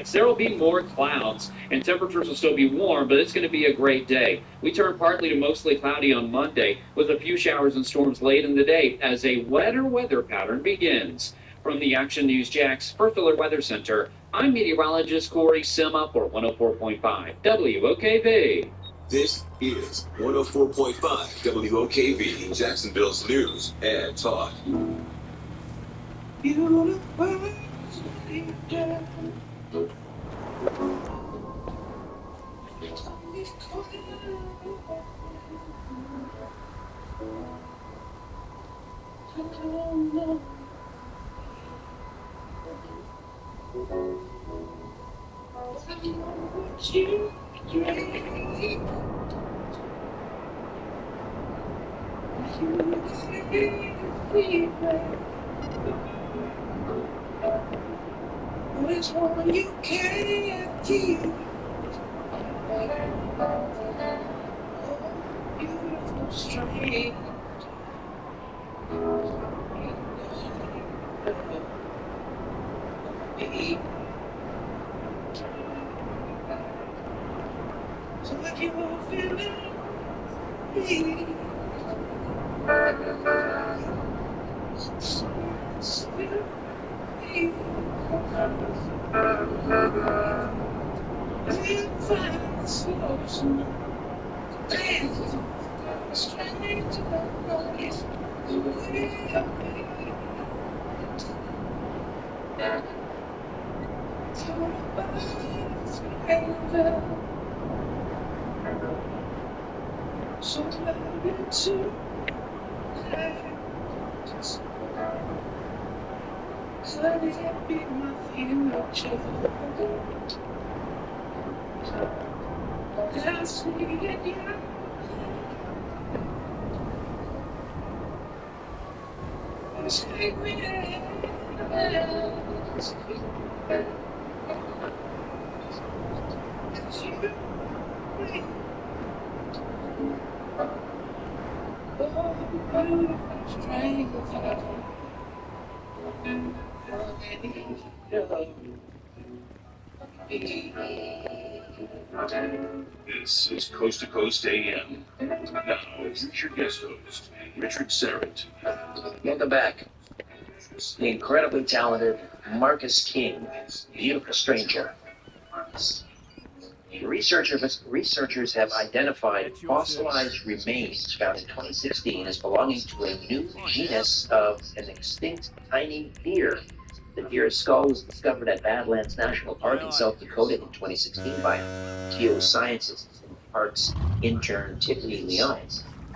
skies. There will be more clouds, and temperatures will still be warm, but it's going to be a great day. We turn partly to mostly cloudy on Monday, with a few showers and storms late in the day as a wetter weather pattern begins. From the Action News Jax First Alert Weather Center, I'm meteorologist Corey Sima for 104.5 WOKV. This is 104.5 WOKV, Jacksonville's news and talk. Which one you can't keep? Beautiful strange. So if you were feeling me, still me, we'll find a solution. Dance, strange to noise. So let me to let it be my future. I see it, yeah. Take me there. This is Coast to Coast AM. Now, here's your guest host, Richard Serrett. Welcome back. The incredibly talented Marcus King, Beautiful Stranger. Researchers have identified fossilized remains found in 2016 as belonging to a new genus of an extinct tiny deer. The deer's skull was discovered at Badlands National Park in South Dakota in 2016 by geoscientists and park's intern Tiffany Leon.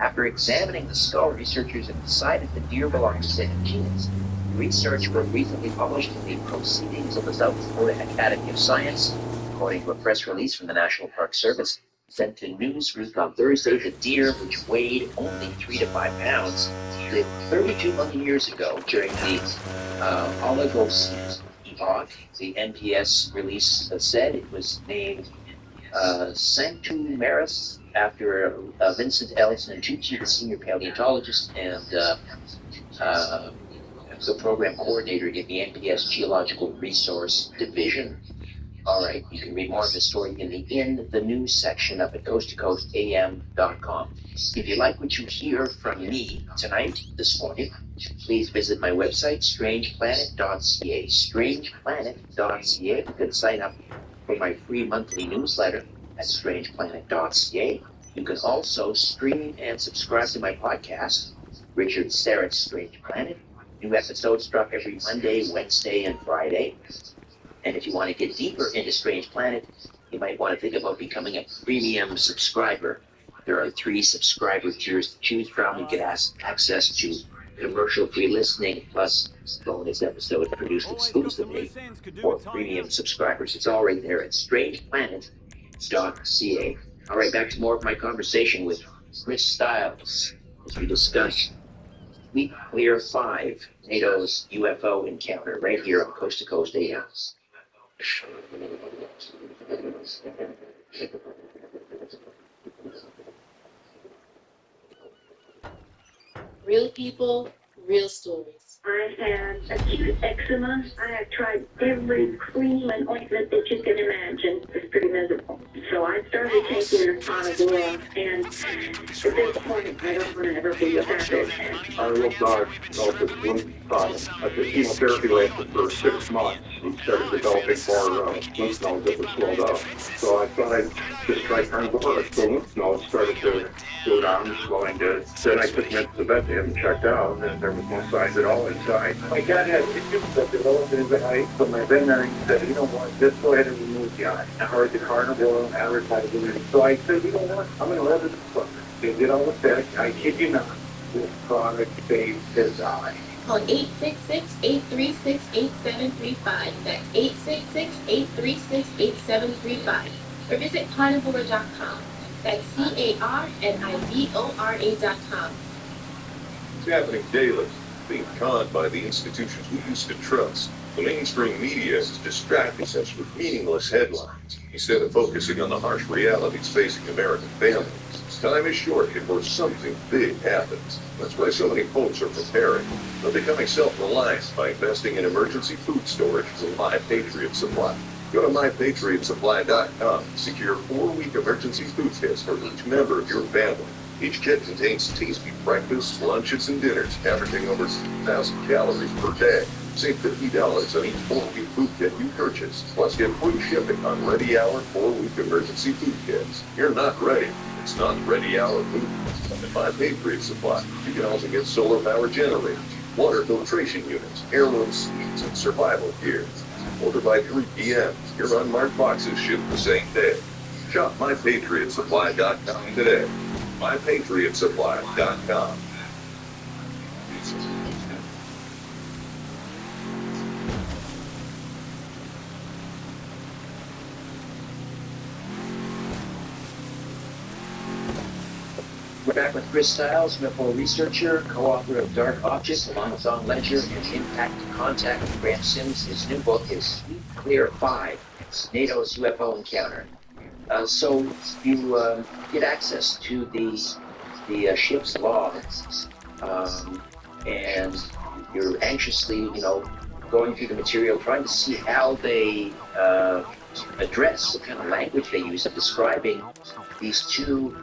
After examining the skull, researchers have decided the deer belongs to the genus. Research was recently published in the Proceedings of the South Dakota Academy of Science. According to a press release from the National Park Service sent to Newsweek on Thursday, the deer, which weighed only 3 to 5 pounds, lived 32 million years ago during the Oligocene epoch. The NPS release said it was named Sanctuaris after Vincent Ellison Tucci, the senior paleontologist and the program coordinator in the NPS Geological Resource Division. All right, you can read more of this story in the news section up at coasttocoastam.com. If you like what you hear from me tonight, this morning, please visit my website, strangeplanet.ca. Strangeplanet.ca. You can sign up for my free monthly newsletter at strangeplanet.ca. You can also stream and subscribe to my podcast, Richard Serrett's Strange Planet. New episodes drop every Monday, Wednesday, and Friday. And if you want to get deeper into Strange Planet, you might want to think about becoming a premium subscriber. There are 3 subscriber tiers to choose from. You get access to commercial-free listening, plus bonus episodes produced exclusively for premium subscribers. It's all right there at strangeplanet.ca. All right, back to more of my conversation with Chris Stiles as we discuss Fleet Clear 5, NATO's UFO encounter, right here on Coast to Coast AM. Real people, real stories. I had acute eczema. I have tried every cream and ointment that you can imagine. It's pretty miserable. So I started taking Ponadora, and at this point, I don't want to ever be without it. Our little dog developed this lymph problem. The chemotherapy lasted for 6 months. He started developing more lymph nodes that were swelled up. So I thought I'd just try Carnivora. The lymph nodes started to go down, swelling did. Then I took him into the vet to have him checked out, and there was no signs at all inside. My cat had issues that developed in his eye, but my veterinarian said, you know what, just go ahead and remove the eye. I heard the Carnivora advertising it. So I said, you know what, I'm going to let it suffer. They did all the tests. I kid you not, this product saved his eye. Call 866-836-8735. That's 866-836-8735. Or visit carnivora.com. That's CARNIVORA.com. It's happening daily. Being conned by the institutions we used to trust. The mainstream media is distracting us with meaningless headlines instead of focusing on the harsh realities facing American families. Time is short before something big happens. That's why so many folks are preparing. They're becoming self-reliant by investing in emergency food storage from My Patriot Supply. Go to MyPatriotSupply.com and secure 4-week emergency food kits for each member of your family. Each kit contains tasty breakfasts, lunches, and dinners, averaging over 2,000 calories per day. Save $50 on each 4-week food kit you purchase. Plus, get free shipping on Ready Hour 4-week emergency food kits. You're not ready. It's not Ready Hour food. At My Patriot Supply, you can also get solar power generators, water filtration units, heirloom seeds, and survival gear. Order by 3 p.m. Your unmarked boxes ship the same day. Shop MyPatriotSupply.com today. MyPatriotSupply.com. We're back with Chris Stiles, UFO researcher, co-author of Dark Objects, along with Don Ledger and Impact Contact with Grant Sims. His new book is Sweep Clear 5, NATO's UFO Encounter. So you get access to the ship's logs, and you're anxiously, going through the material, trying to see how they address the kind of language they use of describing these two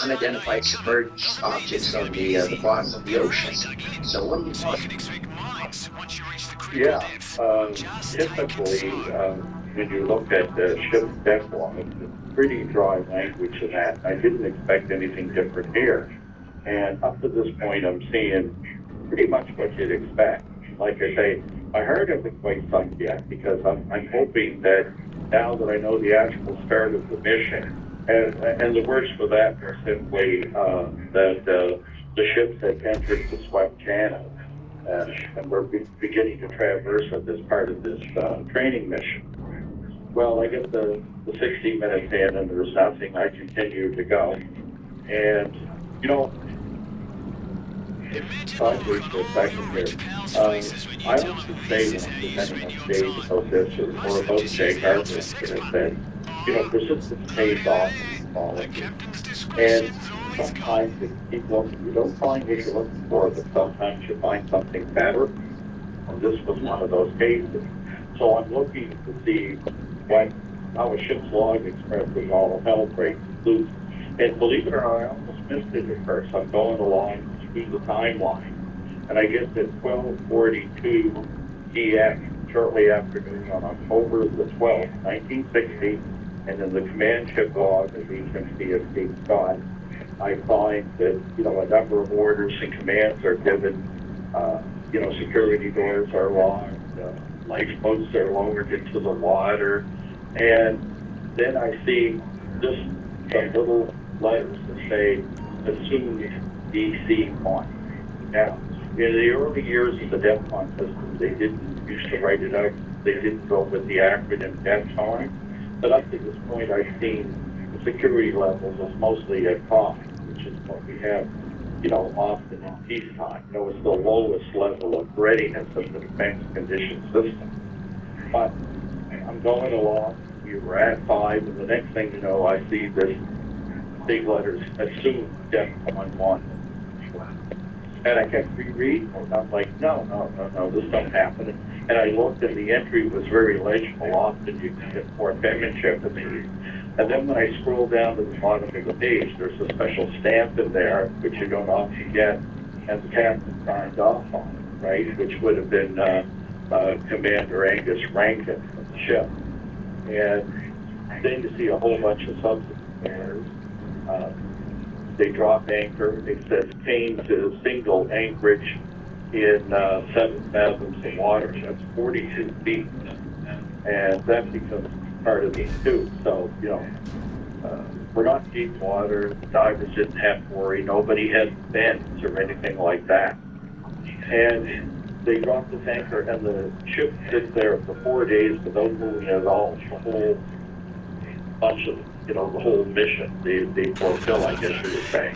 unidentified submerged objects on the bottom of the ocean. So what do you think? Yeah, typically, when you look at the ship's deck log, it's pretty dry language in that. I didn't expect anything different here. And up to this point, I'm seeing pretty much what you'd expect. Like I say, my heart hasn't quite sunk yet, because I'm hoping that now that I know the actual start of the mission, and the words for that are simply that the ships have entered the swept channel, and we're beginning to traverse at this part of this training mission. Well, I get the 60 minutes in, and there's nothing. I continue to go. And, I'll wait for a second here. I want to say when I'm presenting on stage about this or about Jay Gardner, that persistence pays off in ecology. And sometimes you don't find what you're looking for, but sometimes you find something better. And this was one of those cases. So I'm looking to see how a ship's log expresses all hell breaks loose. And believe it or not, I almost missed it at first. I'm going along through the timeline, and I get to 12:42 EX shortly after noon on October the 12th, 1960, and in the command ship log of HMC Escape Scott, I find that, a number of orders and commands are given, security doors are locked, lifeboats are lowered into the water, and then I see just some little letters that say, assumed DC-1. Now, in the early years of the DEFCON system, they didn't used to write it out. They didn't go with the acronym DEFCON. But up to this point, I've seen the security levels as mostly at 5, which is what we have, often in peacetime. It's the lowest level of readiness of the defense condition system. But I'm going along. We were at 5, and the next thing you know, I see this big letters, assume DEFCON 1. And I kept rereading it. I'm like, no, this don't happen. And I looked, and the entry was very legible. Often you can get more penmanship in these. And then when I scroll down to the bottom of the page, there's a special stamp in there, which you don't often get, and the captain signed off on it, right? Which would have been Commander Angus Rankin of the ship. And then you see a whole bunch of subsequent errors. They drop anchor. It says came to single anchorage in 7 fathoms of water. That's 42 feet. And that becomes part of this too. So, you know, we're not deep water. The divers didn't have to worry. Nobody had bends or anything like that. And they drop this anchor, and the ship sits there for 4 days without moving at all. The whole bunch of, you know, the whole mission they fulfill, I guess you would say.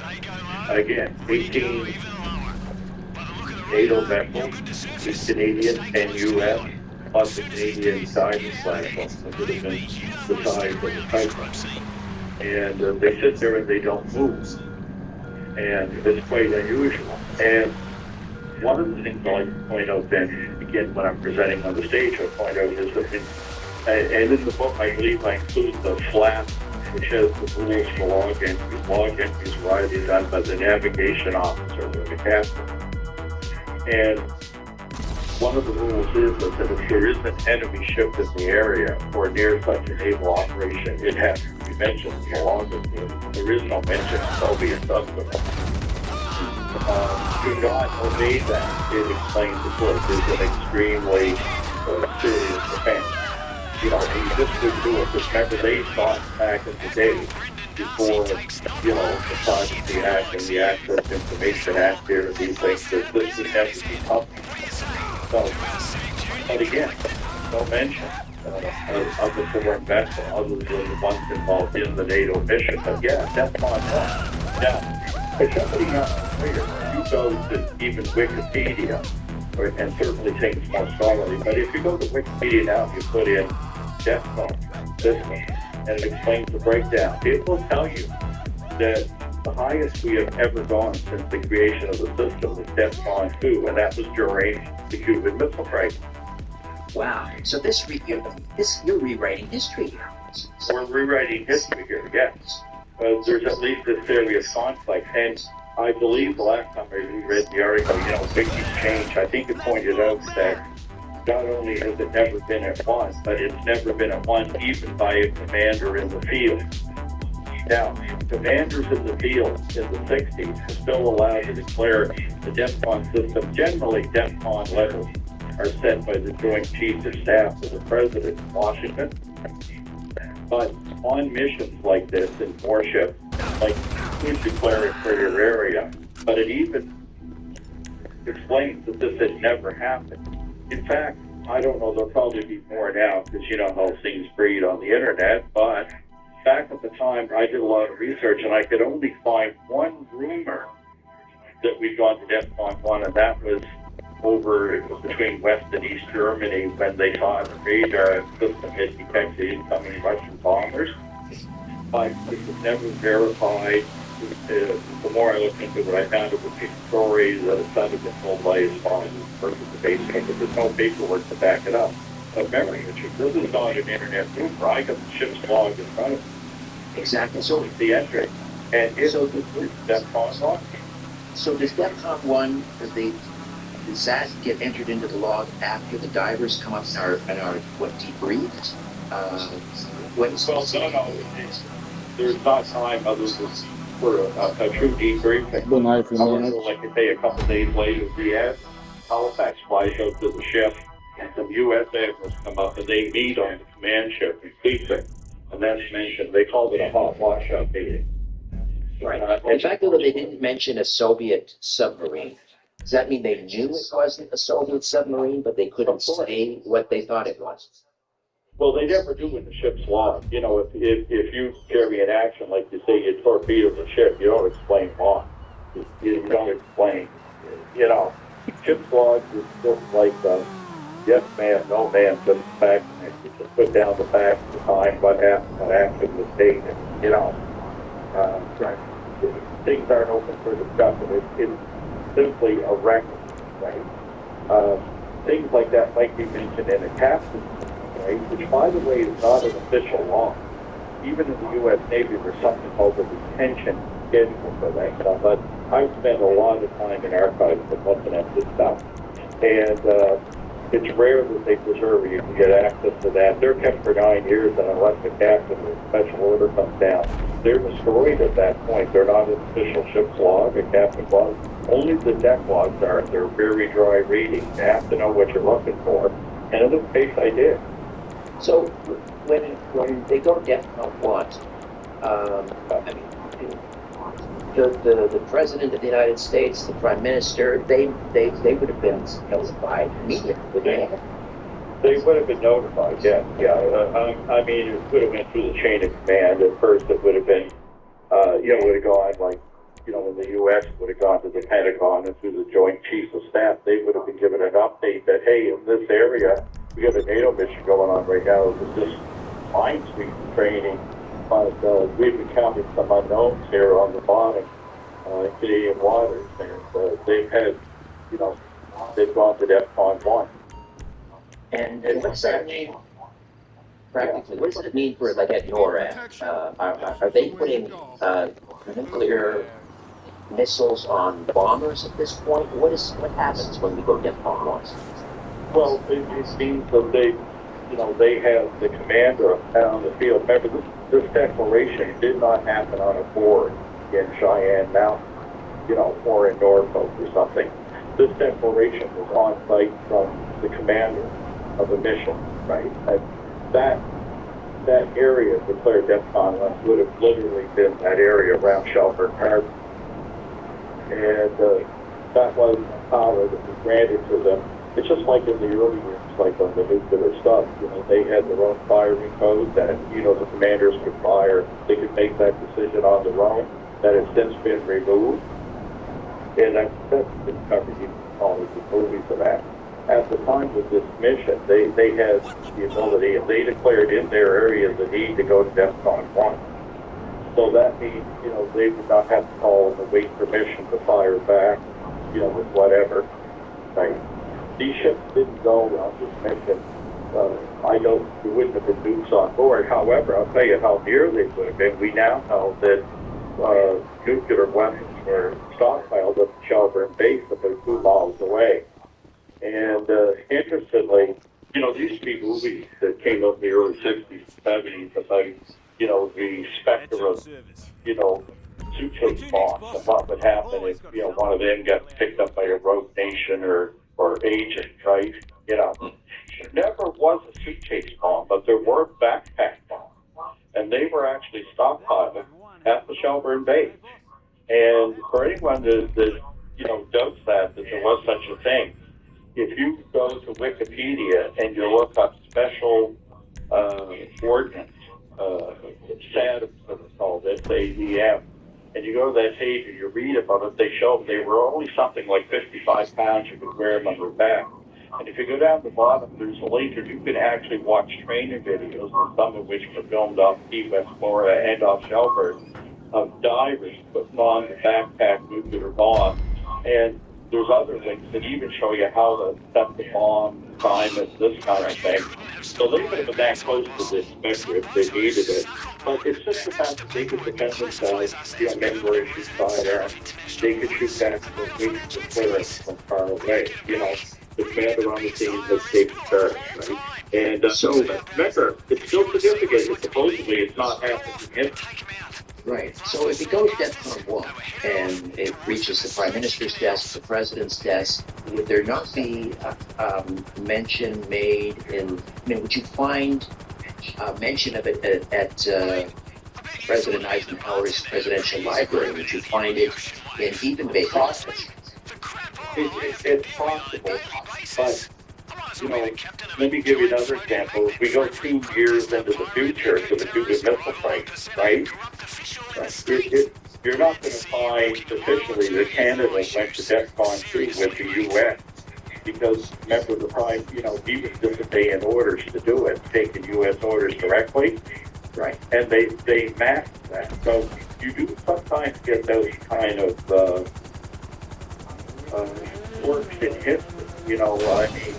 Again, 18 NATO vessels, 6 Canadian, 10 U.S., plus the Canadian diving platform, which would have been the size of the Titan. And they sit there and they don't move. And it's quite unusual. And one of the things I like to point out then, again, when I'm presenting on the stage, I point out is that and in the book, I believe I include the flap, which has the rules for log entries. Log entries are either done by the navigation officer or the captain. And one of the rules is that if there is an enemy ship in the area or near such a naval operation, it has to be mentioned in the log entry. There is no mention of Soviet submarines. Do not obey that. It explains the book is an extremely serious offense. You know, you just wouldn't do it. Just remember, they thought back in the day before, you know, the Privacy Act and the Access Information Act here, these things, that this would have to be public. So, but again, no mention of the foreign vessel other than the ones involved in the NATO mission. But yeah, that's on that. Now, if somebody not familiar, you go to even Wikipedia, and certainly things more scholarly, but if you go to Wikipedia now, you put in DEFCON system, and it explains the breakdown. It will tell you that the highest we have ever gone since the creation of the system was DEFCON 2, and that was during the Cuban Missile Crisis. Wow. So you're rewriting history here. We're rewriting history here, yes. There's at least this serious conflict, and I believe the last time I reread the article, you know, things change. I think it pointed out that not only has it never been at one, but it's never been at one even by a commander in the field. Now, commanders in the field in the 60s are still allowed to declare the DEFCON system. Generally, DEFCON levels are set by the Joint Chiefs of Staff of the President in Washington. But on missions like this in warship, like you declare it for your area, but it even explains that this had never happened. In fact, I don't know, there'll probably be more now because you know how things breed on the internet, but back at the time I did a lot of research and I could only find one rumor that we'd gone to DEFCON 1, and that was over between West and East Germany when they thought the radar system had detected incoming Russian bombers. But it was never verified. The more I looked into it, I found it was a story that a son had been told by his father versus the basement, but there's no paperwork to back it up. But remember, this is not an internet rumor. I got the ship's log in front of me. Exactly. So the entry. And it's DEFCON 1. So does DEFCON 1, does that get entered into the log after the divers come up and are debriefed? No. There's not time other than for a true debriefing. However, like I say, a couple days later, we have Halifax flies out to the ship, and some U.S. admirals come up, and they meet on the command ship in Cleveland. And that's mentioned. They called it a hot wash-up meeting. Right. In fact, though, they didn't mention a Soviet submarine. Does that mean they knew it wasn't a Soviet submarine, but they couldn't say what they thought it was? Well, they never do in the ship's log. You know, if you carry an action, like you say, you torpedo the ship, you don't explain why. You don't explain, you know. Ship's log is just like yes man, no man, just fact. You just put down the facts, the time, what happened, what action was taken, you know. Things aren't open for discussion. simply a record, right? Things like that might be mentioned in a captain, right? Which, by the way, is not an official law. Even in the U.S. Navy, there's something called the retention schedule for that stuff. But I've spent a lot of time in archives and looking at this stuff, and it's rare that they preserve it. You can get access to that. They're kept for 9 years, and unless the captain or special order comes down, they're destroyed at that point. They're not an official ship's log, a captain's log. Only the deck logs are. They're very dry reading. You have to know what you're looking for. And in this case, I did. So when they go to DEFCON 1, I mean, the President of the United States, the Prime Minister, they would have been notified immediately, wouldn't they? They would have been notified, yeah. I mean, it would have went through the chain of command. At first, it would have been, would have gone like, in the U.S., would have gone to the Pentagon and through the Joint Chiefs of Staff. They would have been given an update that, hey, in this area, we got a NATO mission going on right now. There's this minesweep training, but we've encountered some unknowns here on the bottom in Canadian waters, and they've had, they've gone to DEFCON 1. And what does that mean? Practically, what does it mean for, like, at NORAD? Are they putting nuclear missiles on bombers at this point? What happens when we go to DEFCON 1? Well, it means that they have the commander out on the field. Remember, this declaration did not happen on a board in Cheyenne Mountain, or in Norfolk or something. This declaration was on site from the commander of the mission, right? And that area declared DEFCON 1 would have literally been that area around Shelburne Harbor. And that was power that was granted to them. It's just like in the early years, like on the nuclear stuff, they had their own firing code that, the commanders could fire. They could make that decision on their own. That has since been removed. And that's been covered in all of the movies of that. At the time of this mission, they had the ability, and they declared in their area the need to go to DEFCON 1. So that means, they would not have to call and wait permission to fire back, with whatever, right? These ships didn't go on this mission. I know there wouldn't have been nukes on board. However, I'll tell you how near they would have been. We now know that nuclear weapons were stockpiled at Shelburne Base about 2 miles away. And interestingly, there used to be movies that came out in the early 60s, 70s about, the specter of, suitcase bombs and what would happen if, one of them got picked up by a rogue nation or agent, right? It never was a suitcase bomb, but there were backpack bombs. And they were actually stockpiled at the Shelburne Base. And for anyone that doubts that there was such a thing, if you go to Wikipedia and you look up special ordnance, SADM, it's called, SADM, and you go to that page and you read about it, they show they were only something like 55 pounds. You could wear them on your back. And if you go down to the bottom, there's a link, and you can actually watch training videos, some of which were filmed off Key West, Florida, and off Shelburne, of divers putting on the backpack nuclear bomb. And there's other links that even show you how to set the bomb, time it, this kind of thing. So they could have been that close to this spectrum if they needed it. But it's just the fact that they could defend themselves, men were issued firearms. They could shoot back from weeks to clearance from far away. The commander on the scene has taken charge, right? And so remember, it's still significant. Supposedly, it's not happening. Right. So if it goes to DEFCON 1 and it reaches the Prime Minister's desk, the President's desk, would there not be mention made would you find mention of it at President Eisenhower's presidential library? Would you find it in even Bay office? It's possible, but let me give you another example. If we go 2 years into the future to the Cuban Missile Crisis, right? You're not going to find officially that Canada went to DEFCON 2 with the U.S. because remember the Prime, he was disobeying orders to do it, taking U.S. orders directly, right? And they masked that. So you do sometimes get those kind of works in history. You know, I mean,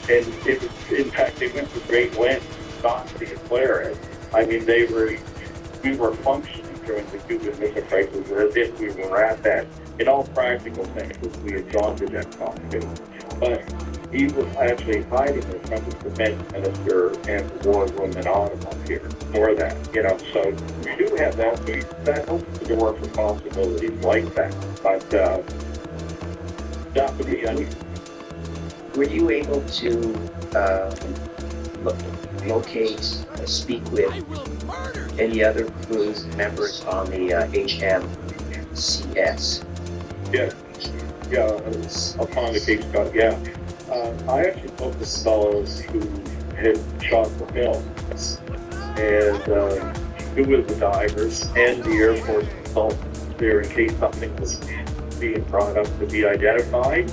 and it was, in fact, they went to great lengths not to declare it. I mean, we were functioning during the Cuban Missile Crisis as if we were at that. In all practical senses, we had gone to DEFCON 2. But he was actually hiding in front of the defense minister and the war room in Ottawa here for that, you know. So we do have that. That opens the door for possibilities like that. But that would be unusual. Were you able to locate, speak with any other crew members on the HMCS? Upon the case got, I actually spoke to fellows who had shot the film, and who was the divers and the Air Force consultants there in case something was being brought up to be identified.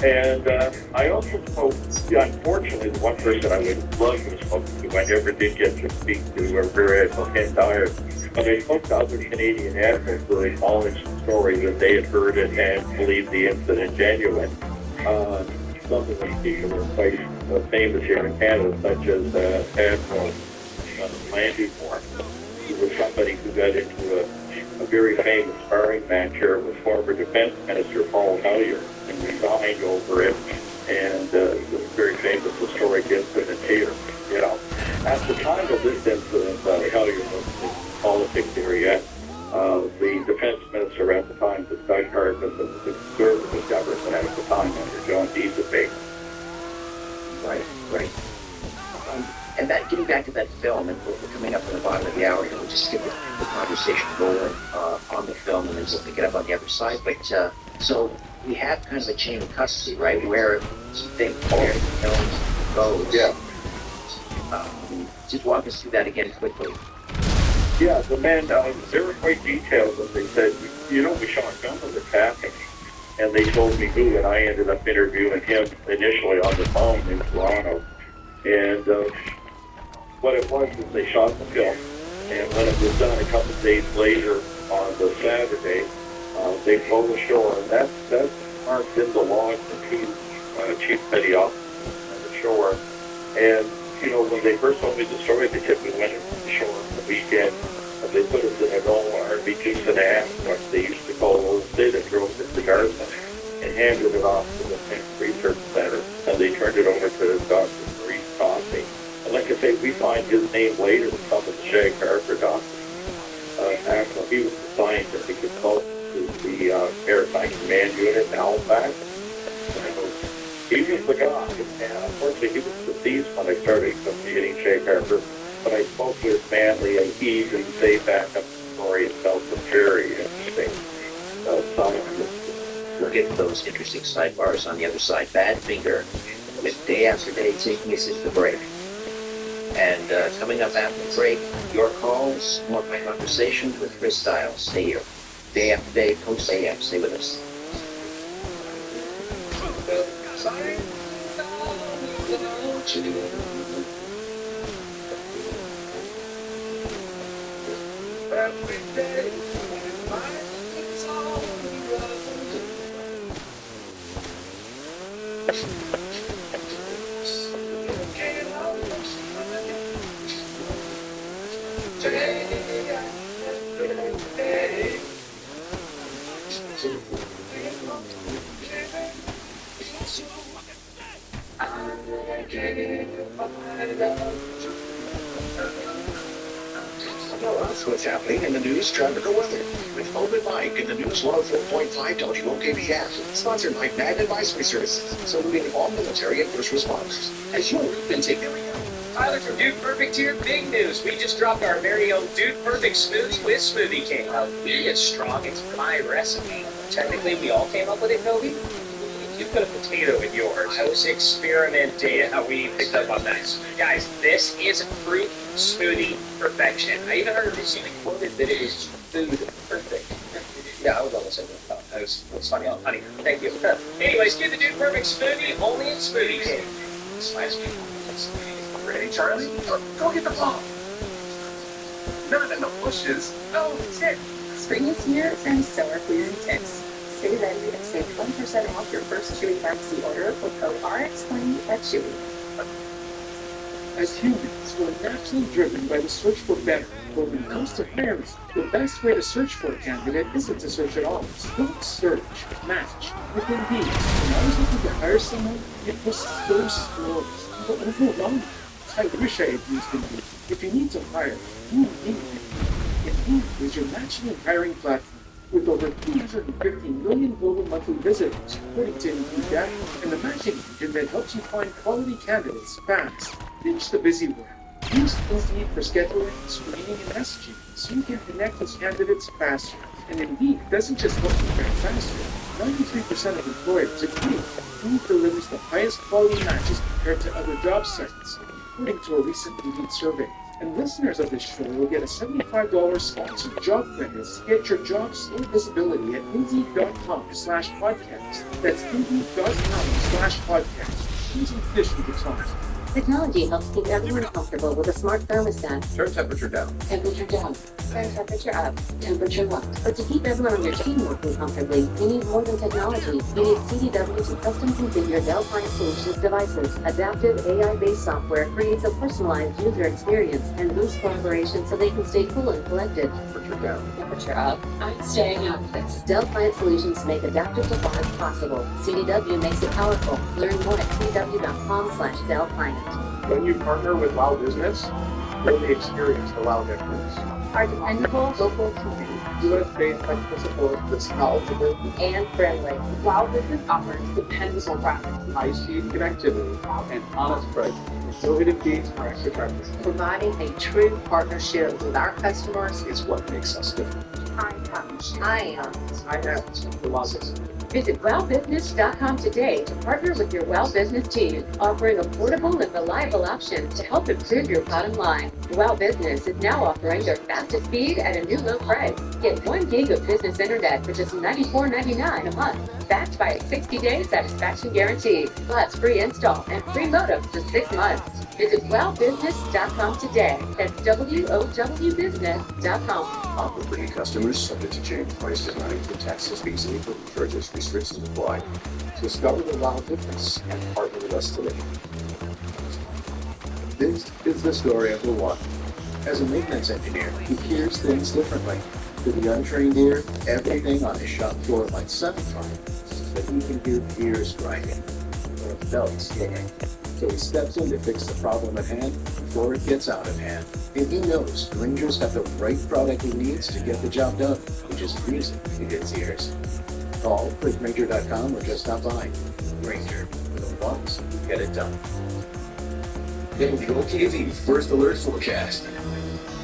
And I also spoke, unfortunately, the one person I would love to have spoken to, I never did get to speak to, or very Ken Dyer, but I spoke to other Canadian admirals who acknowledged the story that they had heard it and believed the incident genuine. Some of them people are quite famous here in Canada, such as Admiral Landymore, who was somebody who got into a very famous sparring match here with former Defense Minister Paul Hellyer, and resigned over it, and it was very famous historic incident here. You know, at the time of this incident, Hellyer was in politics area. The defense minister at the time was Doug Hartnett, and the conservative government at the time under John Deasy. Right. And that, getting back to that film, and we're coming up on the bottom of the hour here, we'll just get the conversation going on the film, and then we'll pick it up on the other side. But so we have kind of a chain of custody, right, where you think where the film goes. Yeah. Just walk us through that again quickly. Yeah, the men, they were quite detailed, and they said, you know, we shot film of this happening. And they told me who, and I ended up interviewing him initially on the phone in Toronto. And what it was is they shot the film, and when it was done a couple of days later on the Saturday, they pulled ashore, and that's marked in the log from Chief Petty Officer on the shore. And you know, when they first told me the story, they said we went to the shore on the weekend, and they put us in an old RB-2.5, what they used to call Old Sid, and drove it to Garson and handed it off to the Research Center, and they turned it over to Dr. Maurice Coffey. And like I say, we find his name later with some of the Shag Harper doctors. He was the scientific consultant to the Maritime Command Unit in Halifax. He was the guy, and unfortunately he was deceased when I started investigating Shag Harper. But I spoke with Manley, and he even they back up the story itself was very interesting. We'll get to those interesting sidebars on the other side. Badfinger, with Day After Day taking us into the break. And coming up after the break, your calls, more of my conversations with Chris Stiles. Stay here. Day After Day, Post AM. Stay with us. Every day, That's what's happening in the news tropical weather. With Open Mike in the News 104.5 WOKBF, sponsored by Magnet Advisory Services, saluting all military and first responders. As you've been taking. Tyler from Dude Perfect here. Big news. We just dropped our very own Dude Perfect smoothie with Smoothie King. It's strong. It's my recipe. Technically, we all came up with it, Kobe. You put a potato in yours. I was experimenting. Yeah, we picked up on that. Guys, this is fruit smoothie perfection. I even heard recently quoted that it is food perfect. Yeah, I was almost saying that. That was funny. Oh, honey, thank you. Anyways, get the Dude Perfect smoothie only at Smoothie King. Slice people. Ready, Charlie? Go get the bomb. None in the bushes. Oh, tip. Spring is here, and so are fleas and ticks. Chewy then you can save 20% off your first Chewy pharmacy order with code RX20 at Chewy. As humans, we're naturally driven by the search for better. But when it comes to hiring, the best way to search for a candidate isn't to search at all. Don't search, match. With Indeed, when I was looking to hire someone, it was so slow, so overwhelming. I wish I had used Indeed. If you need to hire, you need Indeed. Indeed is your matching and hiring platform. With over 350 million global monthly visitors, according to Indeed data, and the matching engine that helps you find quality candidates fast. Ditch the busy work. Use Indeed for scheduling, screening, and messaging, so you can connect with candidates faster. And Indeed doesn't just help you connect faster. 93% of employers agree Indeed delivers the highest quality matches compared to other job sites, according to a recent Indeed survey. And listeners of this show will get a $75 sponsored job credits to get your jobs in visibility at Indeed.com/podcast. That's Indeed.com/podcast. Using fish with the tongue. Technology helps keep everyone comfortable with a smart thermostat. Turn temperature down. Temperature down. Turn temperature up. Temperature up. But to keep everyone on your team working comfortably, you need more than technology. You need CDW to custom configure Dell Client Solutions devices. Adaptive AI-based software creates a personalized user experience and boosts collaboration so they can stay cool and collected. Temperature down. Temperature up. I'm staying up. Dell Client Solutions make adaptive performance possible. CDW makes it powerful. Learn more at cdw.com/Dell Client. When you partner with WOW Business, really experience the WOW difference. Our dependable local community. US-based technical support that's knowledgeable, And friendly. WOW Business offers dependable products. high-speed connectivity, and honest price. Innovative fees for extra charges. Providing a true partnership with our customers It's what makes us different. I am. I have the losses. Visit wowbusiness.com today to partner with your Wow Business team, offering a portable and reliable option to help improve your bottom line. Wow Business is now offering their fastest speed at a new low price. Get 1 gig of business internet for just $94.99 a month, backed by a 60-day satisfaction guarantee, plus free install and free modem for 6 months. Visit wowbusiness.com today. That's WOWbusiness.com. Offer for new customers subject to change. Price design for taxes, fees, and equipment charges. Restrictions apply. Discover the WOW difference and partner with us today. This is the story of the one. As a maintenance engineer, he hears things differently. To the untrained ear, everything on his shop floor might sound fine, but he can hear gears grinding or belts stinging. So he steps in to fix the problem at hand before it gets out of hand. And he knows Granger's got the right product he needs to get the job done, which is the reason he gets ears. Call clickgranger.com or just stop by. Granger, the ones who get it done. WOKV First Alert Forecast.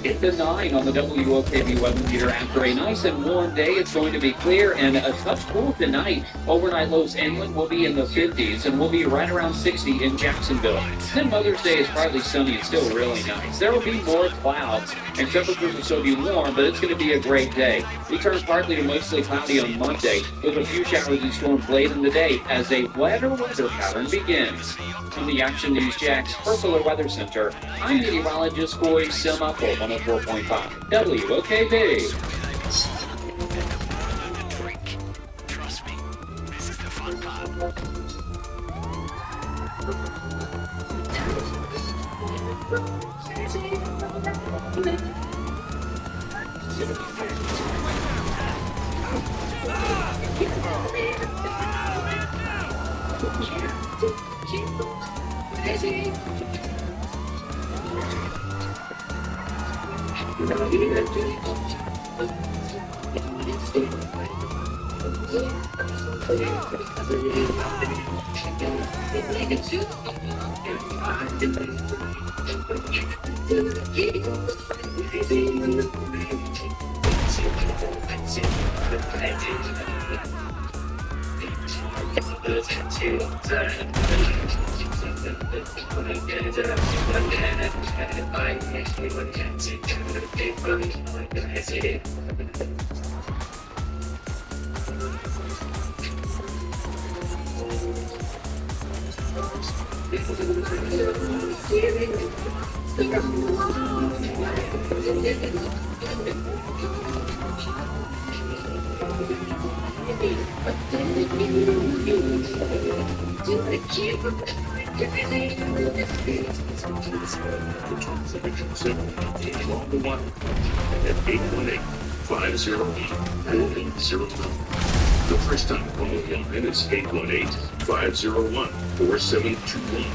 It's a 9 on the WOKV weather meter. After a nice and warm day, it's going to be clear and a touch cool tonight. Overnight lows inland will be in the 50s and will be right around 60 in Jacksonville. Then Mother's Day is partly sunny and still really nice. There will be more clouds and temperatures will still be warm, but it's going to be a great day. We turn partly to mostly cloudy on Monday with a few showers and storms late in the day as a wetter weather pattern begins. From the Action News Jax Personal Weather Center, I'm meteorologist Corey Simaple, 104.5 WOKV. Trust me, this is the fun part. The first time call line is 818-501-4721.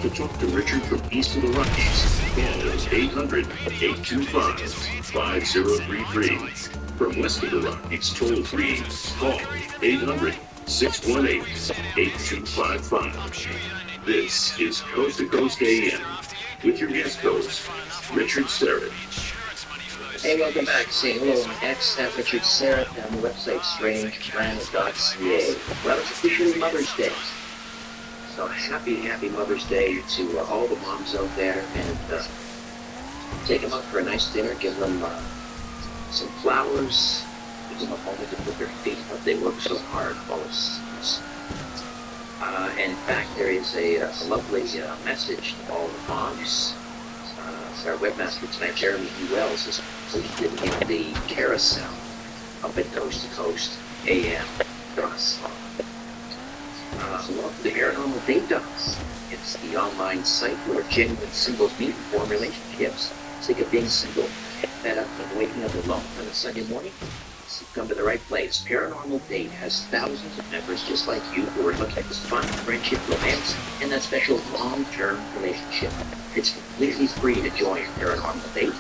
To talk to Richard from East of the Rockies, call 800-825-5033. From West of the Rockies, toll free, call 800-618-8255. This is Coast to Coast AM with your guest host, Richard Serrett. Hey, welcome back. Say hello on X at Richard Serrett and the website strangeplanet.ca. Well, it's officially Mother's Day. So happy Mother's Day to all the moms out there, and take them out for a nice dinner, give them some flowers, give them a moment to put their feet up. They work so hard all this. And in fact, there is a lovely message to all the moms. Our webmaster tonight, Jeremy E. Wells, is posted in the carousel up at Coast to Coast AM. The Paranormal Date Docs. It's the online site where genuine singles meet and form relationships. Sick of being single, fed up, and waking up alone on a Sunday morning? So you've come to the right place. Paranormal Date has thousands of members just like you who are looking for fun, friendship, romance, and that special long-term relationship. It's completely free to join Paranormal Date.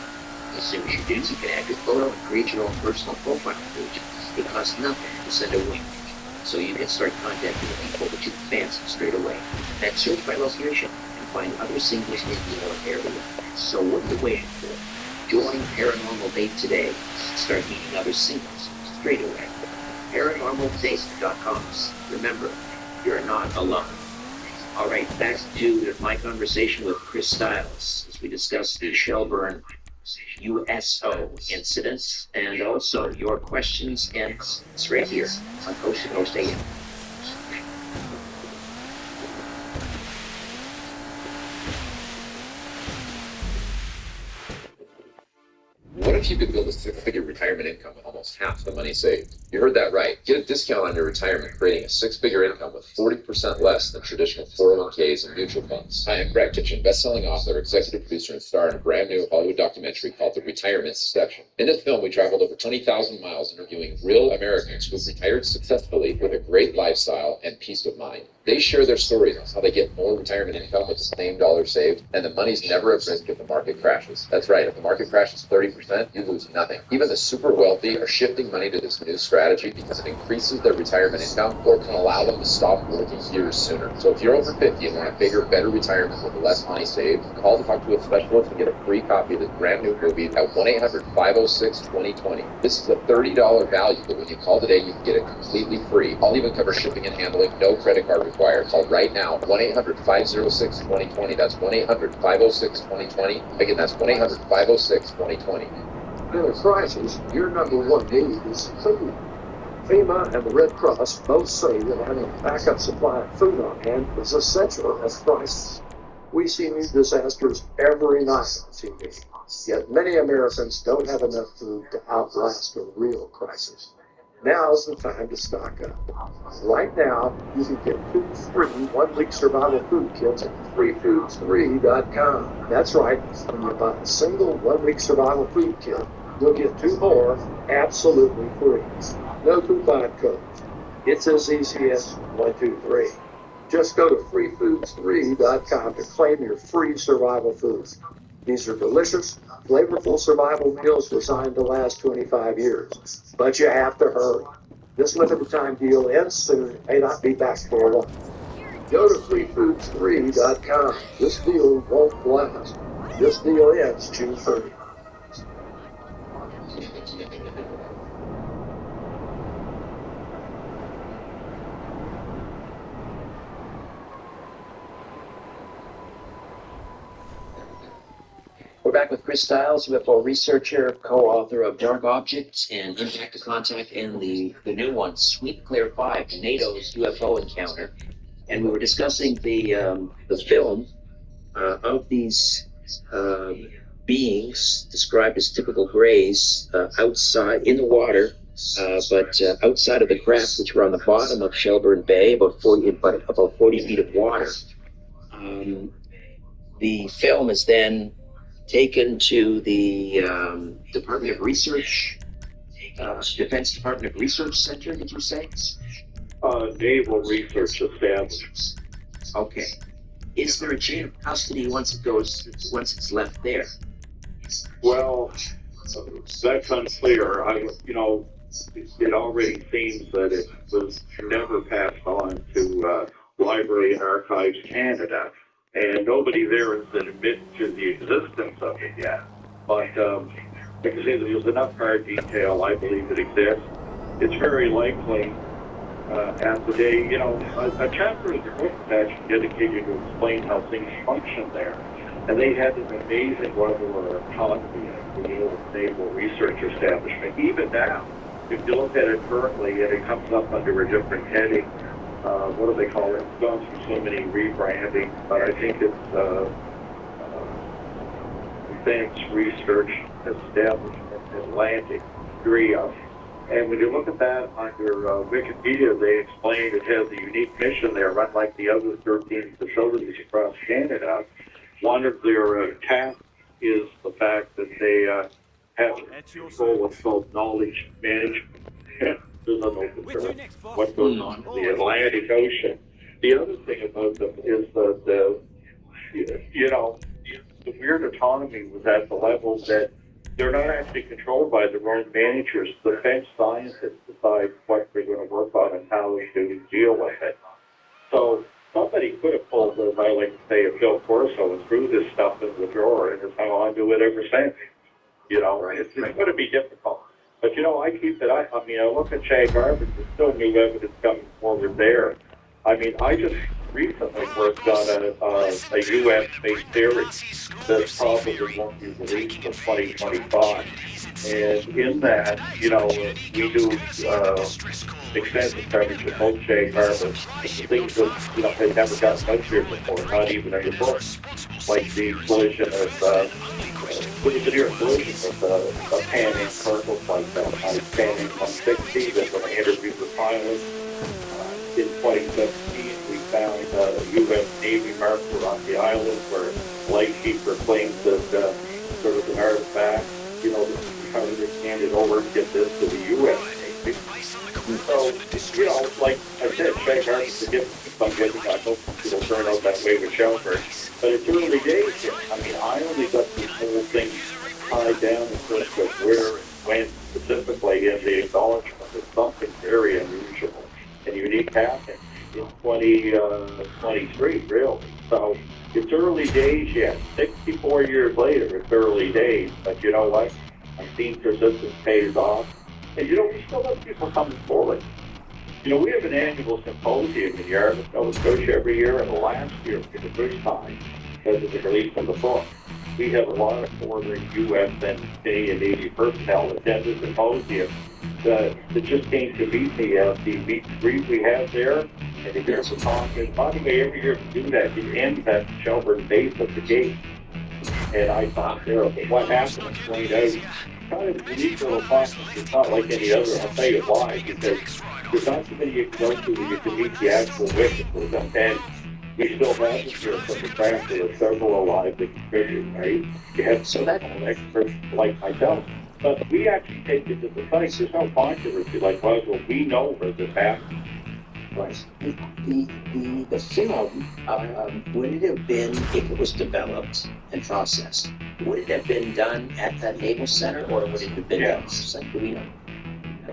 As soon as you do, you can add your photo and create your own personal profile page. It costs nothing to send a link, so you can start contacting the people that you fancy straight away. Then search by location and find other singles in your area. So what are you waiting for? Join Paranormal Date today. Start meeting other singles straight away. ParanormalDate.com. Remember, you're not alone. All right, back to my conversation with Chris Stiles as we discuss the Shelburne USO incidents and also your questions and it's right here on Coast to Coast AM. What if you could build a six-figure retirement income with almost half the money saved? You heard that right. Get a discount on your retirement, creating a six-figure income with 40% less than traditional 401ks and mutual funds. Hi, I'm Brad Kitchen, best-selling author, executive producer, and star in a brand new Hollywood documentary called The Retirement Deception. In this film, we traveled over 20,000 miles interviewing real Americans who've retired successfully with a great lifestyle and peace of mind. They share their stories on how they get more retirement income with the same dollar saved, and the money's never at risk if the market crashes. That's right, if the market crashes 30%, you lose nothing. Even the super wealthy are shifting money to this new strategy because it increases their retirement income or can allow them to stop working years sooner. So if you're over 50 and want a bigger, better retirement with less money saved, call to talk to a specialist and get a free copy of this brand new movie at 1-800-506-2020. This is a $30 value, but when you call today, you can get it completely free. I'll even cover shipping and handling, no credit card required. Call right now, 1-800-506-2020. That's 1-800-506-2020. Again, that's 1-800-506-2020. In a crisis, your number one need is food. FEMA and the Red Cross both say that having a backup supply of food on hand is essential as crisis. We see news disasters every night on TV, yet many Americans don't have enough food to outlast a real crisis. Now's the time to stock up. Right now, you can get 2 free 1-week survival food kits at freefoods3.com. That's right, when you buy a single 1-week survival food kit, you'll get 2 more absolutely free. No coupon codes. It's as easy as 1, 2, 3. Just go to freefoods3.com to claim your free survival foods. These are delicious, flavorful survival meals designed to last 25 years. But you have to hurry. This limited time deal ends soon and may not be back for long. Go to freefoods3.com. This deal won't last. This deal ends June 30th. We're back with Chris Stiles, UFO researcher, co-author of Dark Objects and Impact of Contact, and the new one, Sweet Clear 5, NATO's UFO Encounter. And we were discussing the film of these beings described as typical grays outside in the water, but outside of the craft, which were on the bottom of Shelburne Bay, about 40 feet of water. The film is then taken to the Department of Research, Defense Department of Research Center, did you say? Naval Research Establishment. Okay. Is there a chain of custody once it's left there? Well, that's unclear. It already seems that it was never passed on to Library and Archives Canada, and nobody there has admitted to the existence of it yet. But like I say, there's enough hard detail, I believe it exists. It's very likely, as the day, a chapter of the book is actually dedicated to explain how things function there. And they had an amazing level of autonomy at the old Naval Research Establishment. Even now, if you look at it currently, and it comes up under a different heading, what do they call it? It's gone through so many rebranding, but I think it's Defense Research Establishment Atlantic, DREA. And when you look at that under Wikipedia, they explain it has a unique mission there, unlike the other 13 facilities across Canada. One of their tasks is the fact that they have control of called knowledge management. There's an open term. What goes on in the Atlantic Ocean. The other thing about them is that the weird autonomy was at the level that they're not actually controlled by their own managers. The defense scientists decide what they're going to work on and how to deal with it. So somebody could have pulled, as I like to say, a Phil Corso and threw this stuff in the drawer and has hung on to it ever since. It's going to be difficult. But, I keep it up. I look at Shag Harbor, there's still new evidence coming forward there. I just recently worked on a U.S.-based theory that probably won't be released until 2025. And in that, we do extensive coverage of both Shag Harbor, things that, had never gotten out here before, not even in the book, like the collision of, collision of a Pan Am Colonel flight that on Pan Am 160 that when I interviewed the pilot in 2017, we found a U.S. Navy marker on the island where Lightkeeper claims that sort of an artifact, how to hand it over and get this to the U.S. Navy. So, like I said, Shag Harbor is a gift. I hope it'll turn out that way with Shelburne. But it's early days here. I only got this whole thing tied down in terms of where it went specifically in the acknowledgement of something very unusual and unique happened in 2023, really. So it's early days yet. 64 years later, it's early days. But you know what? I've seen persistence pays off. And we still have people coming forward. We have an annual symposium in Yarmouth, Nova Scotia every year, and last year, for the first time, because of the release of the book, we have a lot of former U.S. and Canadian Navy personnel attend the symposium that just came to meet me at the meet and greet we have there, and to hear some talk. And by the way, every year we do that, the end at Shelburne base at the gate. And I thought, what happened? And point out, kind of unique little process. It's not like any other. I'll tell you why, because there's not too many you can go to where you can meet the actual witnesses, and we still have it here from the craft. There are several alive that contribute, right? You have some experts like myself. But we actually take it to the site. There's no controversy like, well, we know where this happened. Right. The film, would it have been, if it was developed and processed, would it have been done at that Naval Center, or would it have been at St. Louis?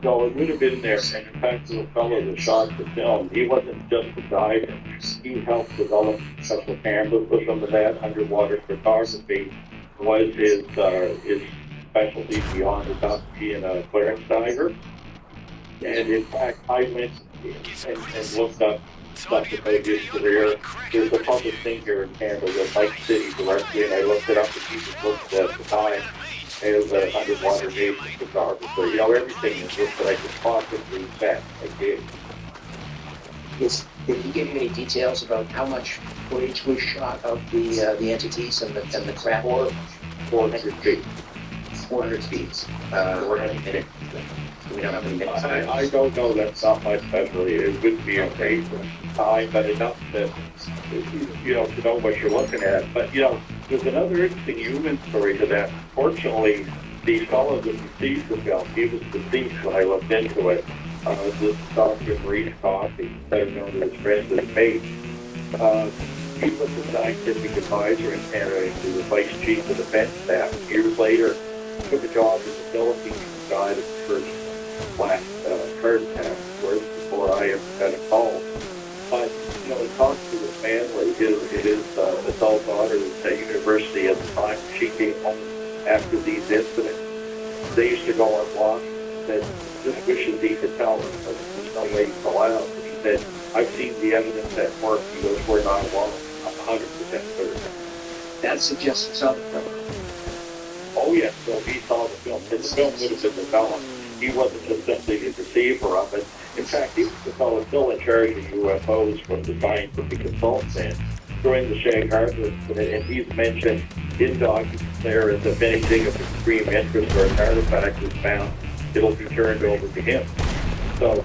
No, it would have been there. And in fact, the fellow that shot the film, he wasn't just a diver. He helped develop special cameras for some of that. Underwater photography was his specialty beyond the top being a clearance diver. And in fact, I went and looked up stuff about his career. There's a public thing here in Canada that Lake City directly, and I looked it up, and he just looked at the time as an underwater Navy photographer. Everything is just that I could possibly set. I did. Did he give you any details about how much footage was shot of the entities and the craft? 400 feet. 400 feet. How many minutes? We don't have any minutes. I don't know, that's not my specialty. It wouldn't be a great time, but enough that, to know what you're looking at. But, there's another interesting human story to that. Fortunately, the fellow that received the film, he was deceased when I looked into it. This Dr. Maurice Coffey, better known as friend as mate. He was the scientific advisor in Canada. He was vice chief of defense staff. Years later, took a job in the Philippines and died of his first black heart attack, of before I ever got a call. But, he talked to his family. His adult daughter was at university at the time. She came home after these incidents. They used to go on walks and said, just wishes he could tell them, but there's no way he's allowed. He said, I've seen the evidence at work. He goes, we're not alone. I'm 100% certain. That suggests something. Oh, yes. So he saw the film. The film would have been developed. He wasn't just simply the receiver of it. In fact, he was the fellow still in charge of UFOs from the scientific consultant during the Shag Harbor incident, and he's mentioned in documents there is if anything of extreme interest or an artifact is found, it'll be turned over to him. So,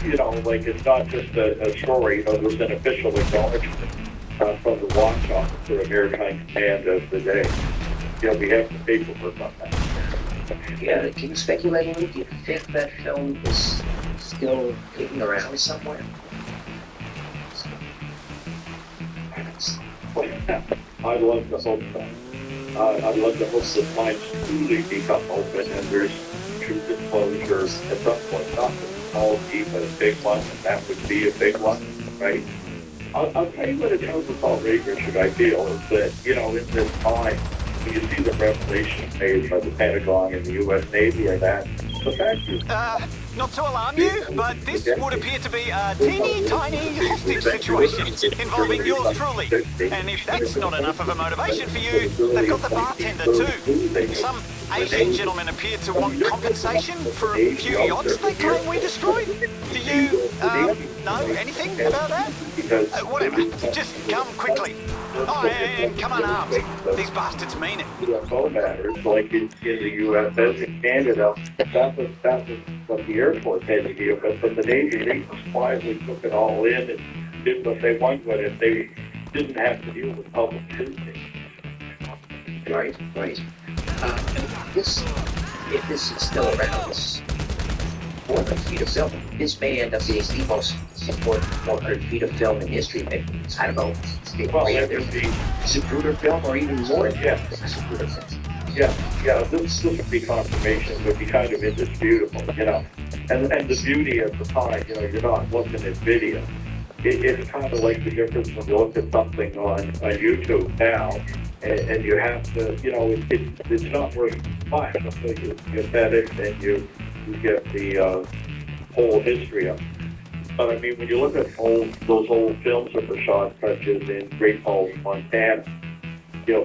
it's not just a story, there's an official acknowledgement from the watch officer of Maritime Command of the day. We have the paperwork on that. Yeah, can you speculate a little? Do you think that film is still kicking around somewhere? I'd love to hope so. I'd love to hope that minds truly become open and there's true disclosure at some point, not a small D, but a big one, and that would be a big one, right? I'll tell you what it tells us all, Richard, I feel, is that, in this time, when you see the revelations made by the Pentagon and the U.S. Navy or that, the fact is... Not to alarm you, but this would appear to be a teeny tiny hostage situation involving yours truly. And if that's not enough of a motivation for you, they've got the bartender too. Some Asian gentlemen appear to want compensation for a few yachts they claim we destroyed. Do you, know anything about that? Whatever, just come quickly. Oh, and come unarmed. These bastards mean it. UFO matters, like in the USS in Canada, that was what the Air Force had to deal with, but the Navy, they just quietly took it all in and did what they wanted with it. They didn't have to deal with public scrutiny. Right. If this is still around, this 400 feet of film, this may end up being the most important 400 feet of film in history. Maybe, I don't know, there's Zapruder film or even more. Yeah, this would be confirmation, would be kind of indisputable, And the beauty of the time, you're not looking at video. It's kind of like the difference when you look at something on YouTube now, and you have to, it's not worth much. You get it, and you get the whole history of it. But I mean, when you look at those old films that were shot, such as in Great Falls, Montana,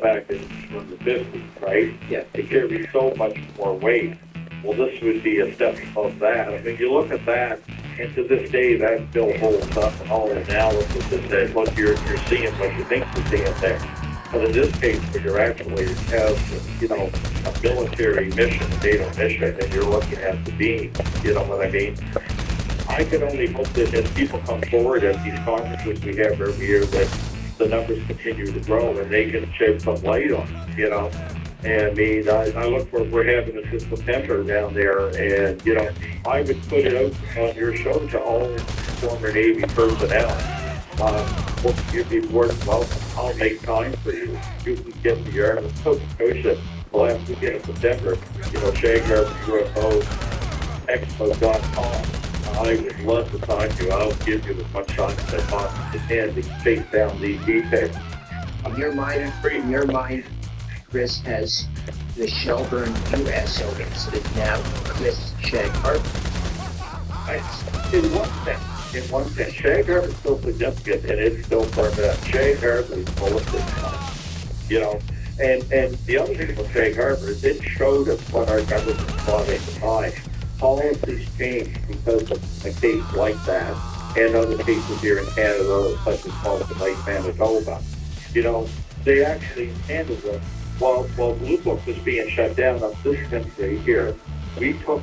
back in the 50s, right? Yeah. They carry so much more weight. Well, this would be a step above that. I mean, you look at that, and to this day, that still holds up in all analysis that says, look, you're seeing what you think you're seeing there. But in this case, where you're actually have, a military mission, a NATO mission, and you're looking at the beam, you know what I mean? I can only hope that as people come forward at these conferences we have every year, that the numbers continue to grow and they can shed some light on it, And I mean, I look for we're having a September down there, and I would put it out on your show to all former Navy personnel. You'd be more than welcome. I'll make time for you. You can get the Yard of Scotia the last weekend of September. Shag Harbor UFO Expo.com. I would love to talk to you. I'll give you as much time as I possibly can to chase down these details. In your mind, Chris, has the Shelburne USO incident now Chris Shag Harbor? In one sense, Shag Harbor is still significant, and it's still part of that. Shag Harbor is full of this, And the other thing about Shag Harbor is it showed us what our government thought at the time. Policies changed because of a case like that, and other cases here in Canada, such as Lake Manitoba. They actually in Canada while Blue Book was being shut down on this country here, we took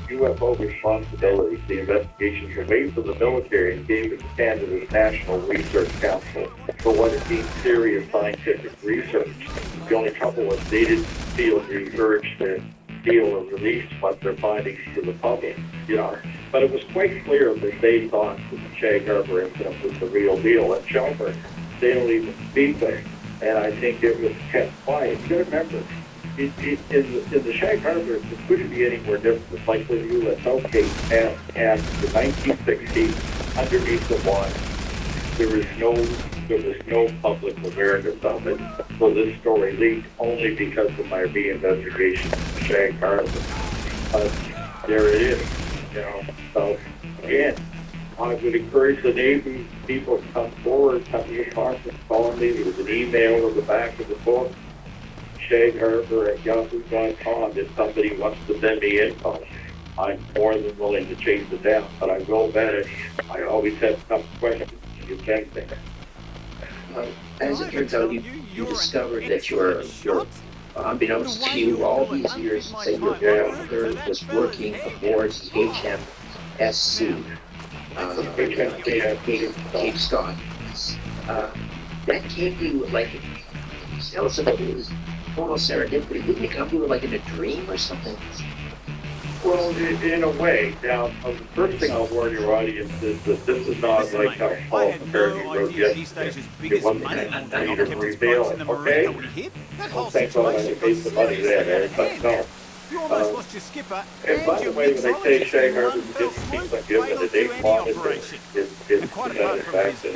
UFO responsibilities, the investigations away from the military and gave it to Canada's National Research Council for what it deemed serious scientific research. The only trouble was they didn't feel the urge to deal or release what their findings to the public, you know. But it was quite clear that they thought that the Shag Harbor incident was the real deal. At Shelburne, they don't even speak of it, and I think it was kept quiet. You got to remember, in the Shag Harbor, it couldn't be anywhere different. It's like the USO case and the 1960s, underneath the water, there was no public awareness of it. So this story leaked only because of my reinvestigation of the Shag Harbor. But there it is, you know. So again, I would encourage the Navy people to come forward, come to your conference, call me. There was an email in the back of the book, shagharbor@yahoo.com. If somebody wants to send me info, I'm more than willing to chase it down. But I will bet it. I always have some questions. You can think. As it turns out, you discovered that your unbeknownst to you all these years, say your grandmother was working aboard the HMSC, Cape Scott. That came to you like, tell us about it was total serendipity. Didn't it come to you like in a dream or something? Well, in a way. Now, the first thing I'll warn your audience is that this is not like how Paul McCartney wrote yesterday. It wasn't going to reveal it, okay? Well, thank God I paid some money there, but no. And by the way, when they say Shag Harbor seems like giving a date on it, it's not in fact, the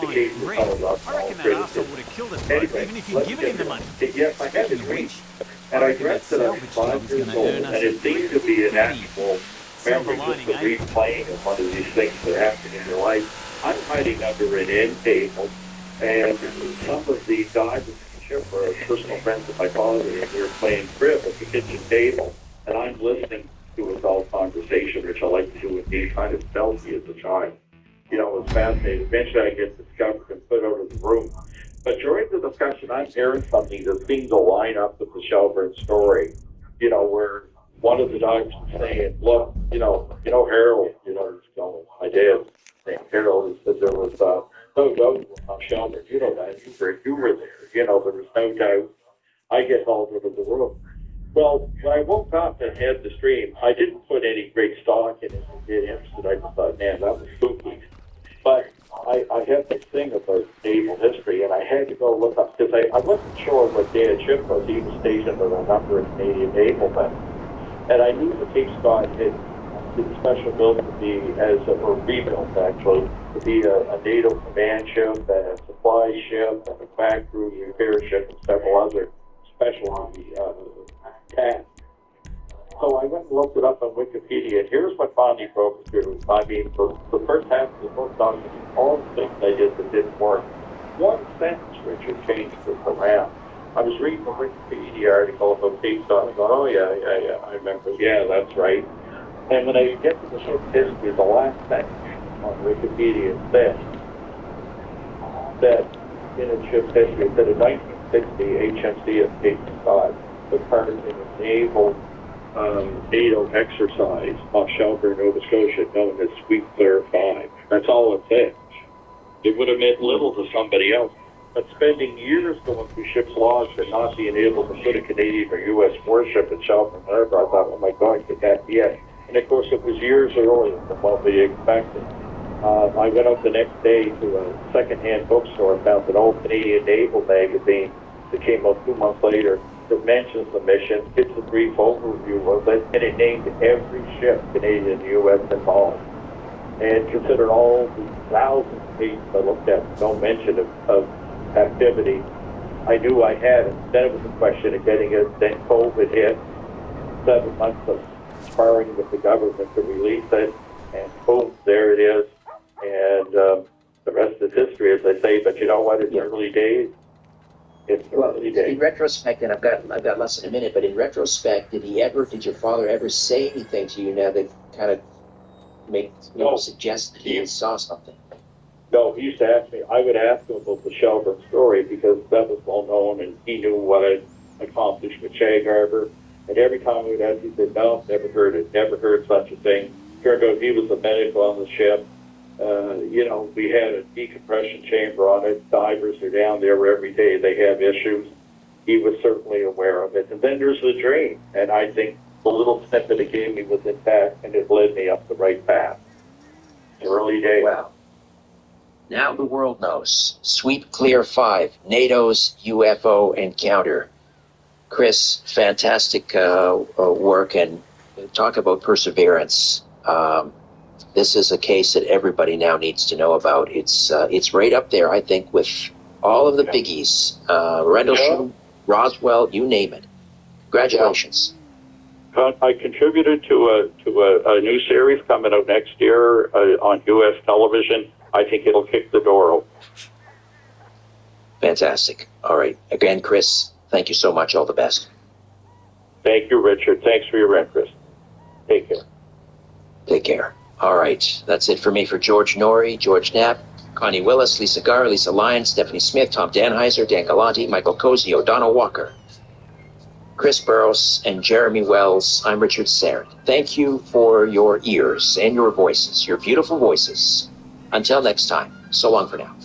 case is called all criticism. Anyway, let's get it. Yes, I had a dream. And I dressed it up 5 years old, and it seemed to be an actual memory, just the replaying of one of these things that happen in your life. I'm hiding under an end table, and some of the guys at the ship were personal friends of my father, and we were playing crib at the kitchen table, and I'm listening to adult conversation, which I like to do with these kind of stealthy as a child. You know, it was fascinating. Eventually I get discovered and put out of the room. But during the discussion, I'm hearing something that seems to line up with the Shelburne story, you know, where one of the dogs was saying, look, you know, Harold, my dad named Harold, he said there was no doubt on Shelburne, you know that, you were there, you know, there was no doubt. I get hauled out of the room. Well, when I woke up and had the stream, I didn't put any great stock in it and get interested. I just thought, man, that was spooky. But I had this thing about naval history, and I had to go look up, because I wasn't sure what day of ship was. He was stationed at a number of Canadian naval men. And I knew the Cape Scott had been special built to be, or rebuilt actually, to be a NATO command ship, and a supply ship, and a back crew repair ship, and several other special tasks. So I went and looked it up on Wikipedia, and here's what finally broke through. I mean, for the first half of the book, documents all the things I did that didn't work. One sentence, Richard, changed it around. I was reading a Wikipedia article about Cape Scott, and I thought, oh, yeah, I remember. Yeah, that's right. And when I get to the ship's history, the last sentence on Wikipedia says that in its ship's history, it said in 1960, HMCS Cape Scott took part in a naval NATO exercise off Shelburne, Nova Scotia, known as Sweet Clear 5. That's all it said. It would have meant little to somebody else. But spending years going through ship's logs and not being able to put a Canadian or U.S. warship at Shelburne Harbor, I thought, oh my God, could that be it? And of course, it was years earlier than what we expected. I went out the next day to a second-hand bookstore, found an old Canadian Naval magazine that came out 2 months later that mentions the mission, gives a brief overview of it, and it named every ship, Canadian and U.S. involved. And considered all the thousands of pages I looked at, no mention of activity, I knew I had it. Then it was a question of getting it. Then COVID hit, 7 months of sparring with the government to release it, and boom, there it is. And the rest is history, as I say. But you know what? It's early days. In retrospect, and I've got less than a minute, but in retrospect, did your father ever say anything to you now that kind of suggest that he saw something? No, he used to ask me, I would ask him about the Shelburne story because that was well known and he knew what I'd accomplished with Shag Harbor. And every time we would ask, he said, no, never heard it, never heard such a thing. Turned out he was the medic on the ship. We had a decompression chamber on it. Divers are down there every day. They have issues. He was certainly aware of it. And then there's the drain. And I think the little snippet it gave me was intact and it led me up the right path. Early days. Well, now the world knows. Sweep Clear 5, NATO's UFO encounter. Chris, fantastic work, and talk about perseverance. This is a case that everybody now needs to know about. It's right up there, I think, with all of the biggies. Rendlesham, Roswell, you name it. Congratulations. I contributed to a new series coming out next year on U.S. television. I think it'll kick the door open. Fantastic. All right. Again, Chris, thank you so much. All the best. Thank you, Richard. Thanks for your interest. Take care. Take care. All right. That's it for me. For George Norrie, George Knapp, Connie Willis, Lisa Garr, Lisa Lyons, Stephanie Smith, Tom Danheiser, Dan Galante, Michael Cozy, O'Donnell Walker, Chris Burrows, and Jeremy Wells. I'm Richard Serrett. Thank you for your ears and your voices, your beautiful voices. Until next time, so long for now.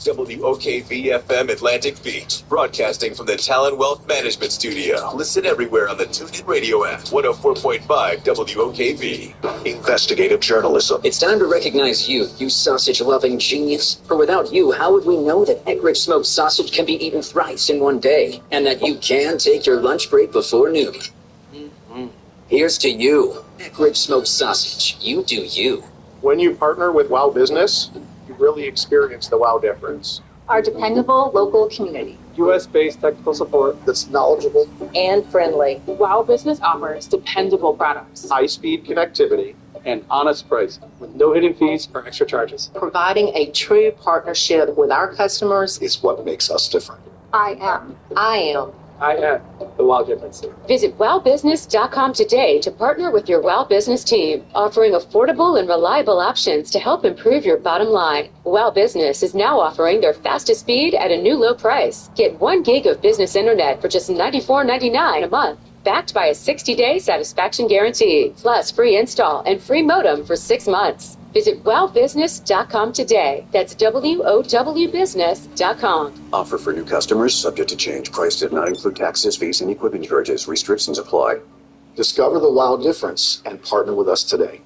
WOKV-FM Atlantic Beach, broadcasting from the Talon Wealth Management Studio. Listen everywhere on the TuneIn Radio app. 104.5 WOKV. Investigative journalism. It's time to recognize you sausage-loving genius. For without you, how would we know that Eckrich smoked sausage can be eaten thrice in one day, and that you can take your lunch break before noon? Here's to you, Eckrich smoked sausage. You do you. When you partner with WOW Business, you really experience the WOW difference. Our dependable local community. US-based technical support that's knowledgeable And friendly. WOW Business offers dependable products. high-speed connectivity, and honest price with no hidden fees or extra charges. Providing a true partnership with our customers. Is what makes us different. I am The WOW difference. Visit wowbusiness.com today to partner with your WOW Business team, offering affordable and reliable options to help improve your bottom line. WOW Business is now offering their fastest speed at a new low price. Get 1 gig of business internet for just $94.99 a month, backed by a 60-day satisfaction guarantee, plus free install and free modem for 6 months. Visit wowbusiness.com today. That's WOWbusiness.com. Offer for new customers, subject to change. Price did not include taxes, fees, and equipment charges. Restrictions apply. Discover the WOW difference and partner with us today.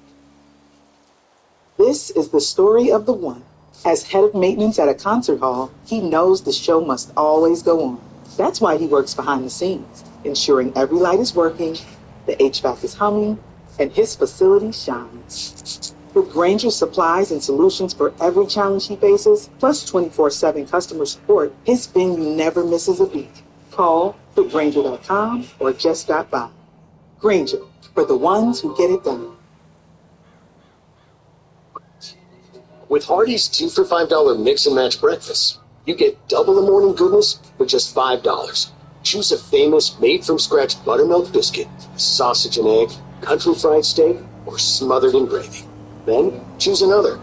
This is the story of the one. As head of maintenance at a concert hall, he knows the show must always go on. That's why he works behind the scenes, ensuring every light is working, the HVAC is humming, and his facility shines. With Granger's supplies and solutions for every challenge he faces, plus 24/7 customer support, his venue never misses a beat. Call Granger.com or just stop by. Granger, for the ones who get it done. With Hardee's 2 for $5 mix and match breakfast, you get double the morning goodness for just $5. Choose a famous made-from-scratch buttermilk biscuit, sausage and egg, country fried steak, or smothered in gravy. Then choose another.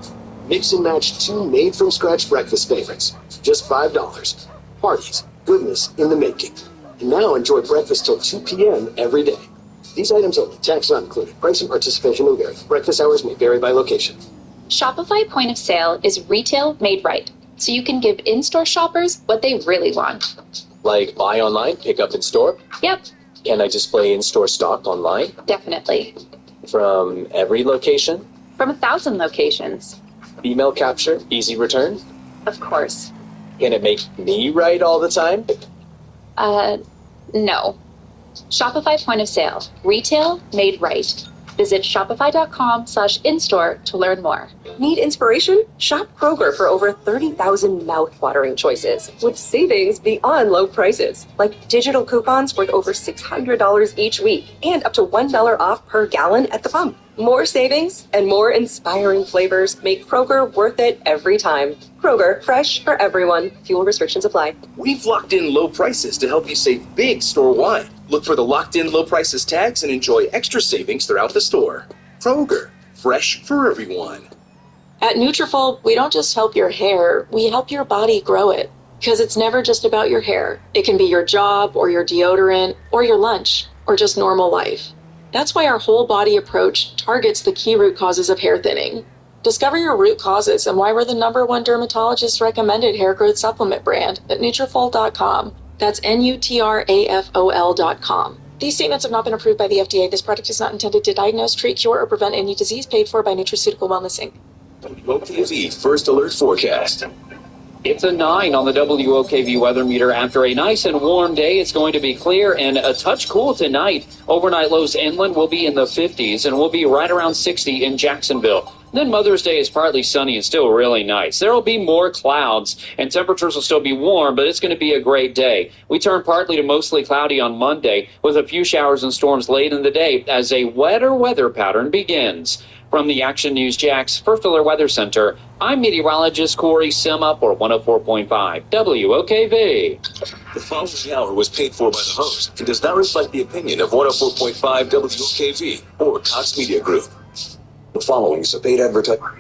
Mix and match 2 made-from-scratch breakfast favorites, just $5. Hardee's, goodness in the making. And now enjoy breakfast till 2 p.m. every day. These items only, tax not included. Price and participation will vary. Breakfast hours may vary by location. Shopify Point of Sale is retail made right, so you can give in-store shoppers what they really want. Like buy online, pick up in store? Yep, Can I display in-store stock online? definitely. From every location? From 1,000 locations. Email capture, easy return? Of course. Can it make me right all the time? No. Shopify Point of Sale, retail made right. Visit shopify.com/in-store to learn more. Need inspiration? Shop Kroger for over 30,000 mouth-watering choices with savings beyond low prices, like digital coupons worth over $600 each week and up to $1 off per gallon at the pump. More savings and more inspiring flavors make Kroger worth it every time. Kroger, fresh for everyone. Fuel restrictions apply. We've locked in low prices to help you save big store-wide. Look for the locked in low prices tags and enjoy extra savings throughout the store. Kroger, fresh for everyone. At Nutrafol, we don't just help your hair, we help your body grow it. Because it's never just about your hair. It can be your job or your deodorant or your lunch or just normal life. That's why our whole body approach targets the key root causes of hair thinning. Discover your root causes and why we're the #1 dermatologist recommended hair growth supplement brand at Nutrafol.com. That's Nutrafol.com. These statements have not been approved by the FDA. This product is not intended to diagnose, treat, cure, or prevent any disease paid for by Nutraceutical Wellness Inc. WOKV First Alert Forecast. It's a 9 on the WOKV weather meter. After a nice and warm day, it's going to be clear and a touch cool tonight. Overnight lows inland will be in the 50s and will be right around 60 in Jacksonville. Then Mother's Day is partly sunny and still really nice. There will be more clouds and temperatures will still be warm, but it's going to be a great day. We turn partly to mostly cloudy on Monday with a few showers and storms late in the day as a wetter weather pattern begins. From the Action News Jax First Alert Weather Center, I'm meteorologist Corey Sima for 104.5 WOKV. The following hour was paid for by the host and does not reflect the opinion of 104.5 WOKV or Cox Media Group. The following is a paid advertisement.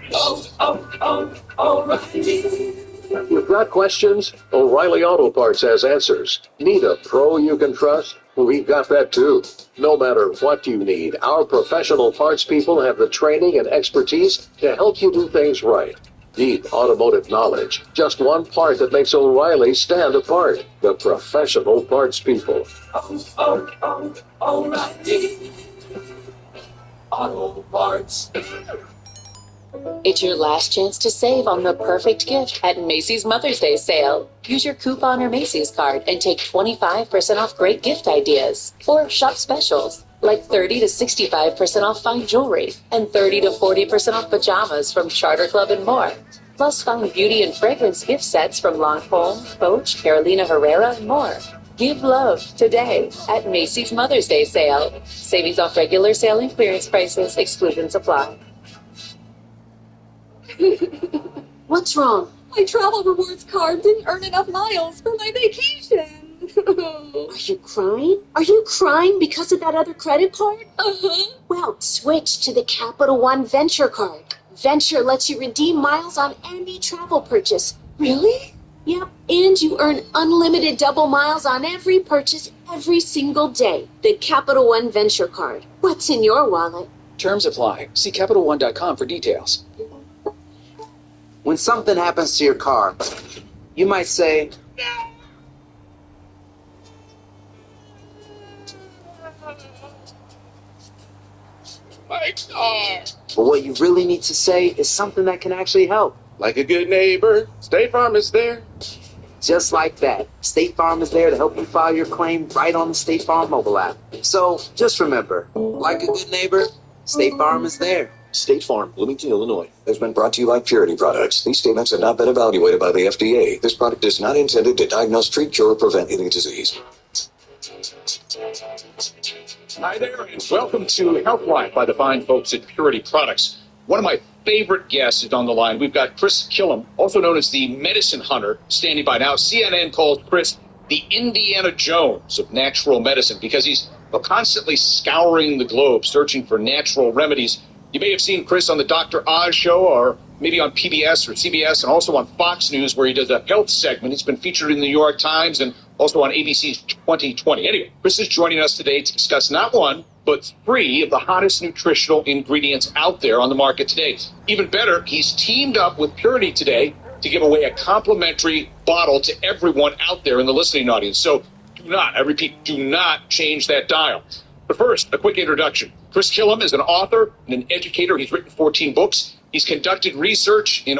You've got questions? O'Reilly Auto Parts has answers. Need a pro you can trust? We've got that too. No matter what you need, our professional parts people have the training and expertise to help you do things right. Need automotive knowledge? Just one part that makes O'Reilly stand apart. The professional parts people. O'Reilly Auto Parts. It's your last chance to save on the perfect gift at Macy's Mother's Day sale. Use your coupon or Macy's card and take 25% off great gift ideas. Or shop specials like 30 to 65% off fine jewelry and 30 to 40% off pajamas from Charter Club and more. Plus find beauty and fragrance gift sets from Lancôme, Coach, Carolina Herrera, and more. Give love today at Macy's Mother's Day sale. Savings off regular sale and clearance prices. Exclusions apply. What's wrong? My travel rewards card didn't earn enough miles for my vacation. Are you crying? Are you crying because of that other credit card? Uh-huh. Well, switch to the Capital One Venture card. Venture lets you redeem miles on any travel purchase. Really? Yep, and you earn unlimited double miles on every purchase every single day. The Capital One Venture card. What's in your wallet? Terms apply. See CapitalOne.com for details. When something happens to your car, you might say, My car. but what you really need to say is something that can actually help. Like a good neighbor, State Farm is there. Just like that. State Farm is there to help you file your claim right on the State Farm mobile app. So just remember, like a good neighbor, State Farm is there. State Farm, Bloomington, Illinois. Has been brought to you by Purity Products. These statements have not been evaluated by the FDA. This product is not intended to diagnose, treat, cure, or prevent any disease. Hi there, and welcome to Healthline by the fine folks at Purity Products. One of my favorite guests is on the line. We've got Chris Killam, also known as the Medicine Hunter, standing by now. CNN called Chris the Indiana Jones of natural medicine because he's constantly scouring the globe, searching for natural remedies. You may have seen Chris on the Dr. Oz show or maybe on PBS or CBS, and also on Fox News, where he does a health segment. He's been featured in the New York Times and also on ABC's 2020. Anyway, Chris is joining us today to discuss not one, but 3 of the hottest nutritional ingredients out there on the market today. Even better, he's teamed up with Purity today to give away a complimentary bottle to everyone out there in the listening audience. So do not, I repeat, do not change that dial. But first, a quick introduction. Chris Killam is an author and an educator. He's written 14 books. He's conducted research in